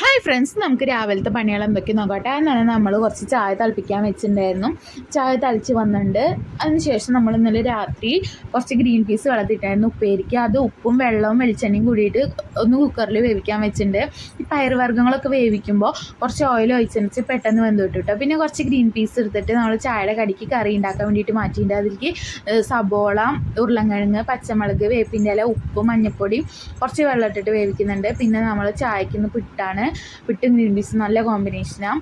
Hi friends, നമുക്ക് രാവിലത്തെ പണികൾ എന്തൊക്കെ നോക്കട്ടെ. എന്നാണ് നമ്മൾ കുറച്ച് ചായ തിളപ്പിക്കാൻ വെച്ചിട്ടുണ്ടായിരുന്നു. ചായ തിളച്ച് വന്നിട്ടുണ്ട്. അതിനുശേഷം നമ്മൾ ഇന്നലെ രാത്രി കുറച്ച് ഗ്രീൻ പീസ് വെള്ളത്തിട്ടായിരുന്നു ഉപ്പേരിക്ക്. അത് ഉപ്പും വെള്ളവും വെളിച്ചെണ്ണയും കൂടിയിട്ട് ഒന്ന് കുക്കറിൽ വേവിക്കാൻ വെച്ചിട്ടുണ്ട്. ഈ പയറുവർഗ്ഗങ്ങളൊക്കെ വേവിക്കുമ്പോൾ കുറച്ച് ഓയിൽ ഒഴിച്ചെന്നിച്ച് പെട്ടെന്ന് വെന്ത് കിട്ടും. പിന്നെ കുറച്ച് ഗ്രീൻ പീസ് എടുത്തിട്ട് നമ്മൾ ചായയുടെ കടിക്ക് കറി ഉണ്ടാക്കാൻ വേണ്ടിയിട്ട് മാറ്റിയിട്ടുണ്ട്. അതിലേക്ക് സബോള, ഉരുളൻകിഴങ്ങ്, പച്ചമുളക്, വേപ്പിൻ്റെ ഇല, ഉപ്പ്, മഞ്ഞൾപ്പൊടി, കുറച്ച് വെള്ളം ഇട്ടിട്ട് വേവിക്കുന്നുണ്ട്. പിന്നെ നമ്മൾ ചായക്കൊന്ന് പിട്ടും ഗ്രീൻ പീസ് നല്ല കോമ്പിനേഷനാണ്.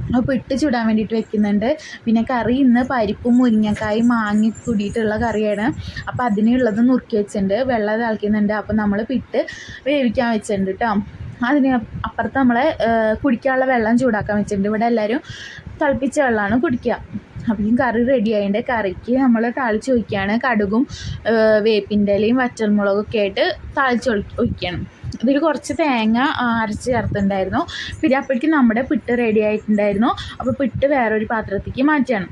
അപ്പോൾ പിട്ട് ചുടാൻ വേണ്ടിയിട്ട് വെക്കുന്നുണ്ട്. പിന്നെ കറി ഇന്ന് പരിപ്പും മുരിങ്ങക്കായും മാങ്ങി കൂടിയിട്ടുള്ള കറിയാണ്. അപ്പോൾ അതിനുള്ളത് നുറുക്കി വെച്ചിട്ടുണ്ട്. വെള്ളം തിളയ്ക്കുന്നുണ്ട്. അപ്പോൾ നമ്മൾ പിട്ട് വേവിക്കാൻ വെച്ചിട്ടുണ്ട് കേട്ടോ. അതിന് അപ്പുറത്ത് നമ്മൾ കുടിക്കാനുള്ള വെള്ളം ചൂടാക്കാൻ വെച്ചിട്ടുണ്ട്. ഇവിടെ എല്ലാവരും തിളപ്പിച്ച വെള്ളമാണ് കുടിക്കുക. അപ്പം ഈ കറി റെഡി ആയതിൻ്റെ കറിക്ക് നമ്മൾ താളിച്ച് ഒഴിക്കുകയാണ്. കടുകും വേപ്പിൻ്റെ ഇലയും വറ്റൽമുളകൊക്കെ ആയിട്ട് താളിച്ച് ഒഴിക്കണം. ഇതിൽ കുറച്ച് തേങ്ങ അരച്ച് ചേർത്തിട്ടുണ്ടായിരുന്നു. പിന്നെ അപ്പോഴേക്കും നമ്മുടെ പിട്ട് റെഡി ആയിട്ടുണ്ടായിരുന്നു. അപ്പോൾ പിട്ട് വേറൊരു പാത്രത്തേക്ക് മാറ്റുകയാണ്.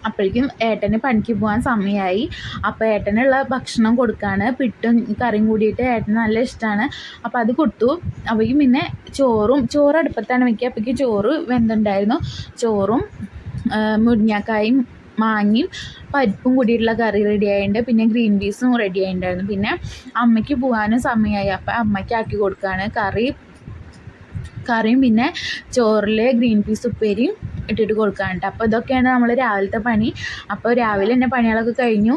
അപ്പോഴേക്കും ഏട്ടന് പണിക്ക് പോകാൻ സമയമായി. അപ്പോൾ ഏട്ടനുള്ള ഭക്ഷണം കൊടുക്കുകയാണ്. പിട്ടും കറിയും കൂടിയിട്ട് ഏട്ടന് നല്ല ഇഷ്ടമാണ്. അപ്പോൾ അത് കൊടുത്തു. അപ്പോഴേക്കും പിന്നെ ചോറ് അടുപ്പത്താണ് വയ്ക്കുക. അപ്പോഴേക്കും ചോറ് വെന്തുണ്ടായിരുന്നു. ചോറും മുരിങ്ങക്കായും മാങ്ങയും പരിപ്പും കൂടിയിട്ടുള്ള കറി റെഡി ആയിട്ടുണ്ട്. പിന്നെ ഗ്രീൻ പീസും റെഡി ആയിട്ടുണ്ടായിരുന്നു. പിന്നെ അമ്മയ്ക്ക് പോകാനും സമയമായി. അപ്പോൾ അമ്മയ്ക്ക് ആക്കി കൊടുക്കുകയാണ് കറിയും പിന്നെ ചോറിൽ ഗ്രീൻ പീസ് ഉപ്പേരിയും ഇട്ടിട്ട് കൊടുക്കാനുണ്ട്. അപ്പോൾ ഇതൊക്കെയാണ് നമ്മൾ രാവിലത്തെ പണി. അപ്പോൾ രാവിലെ തന്നെ പണികളൊക്കെ കഴിഞ്ഞു.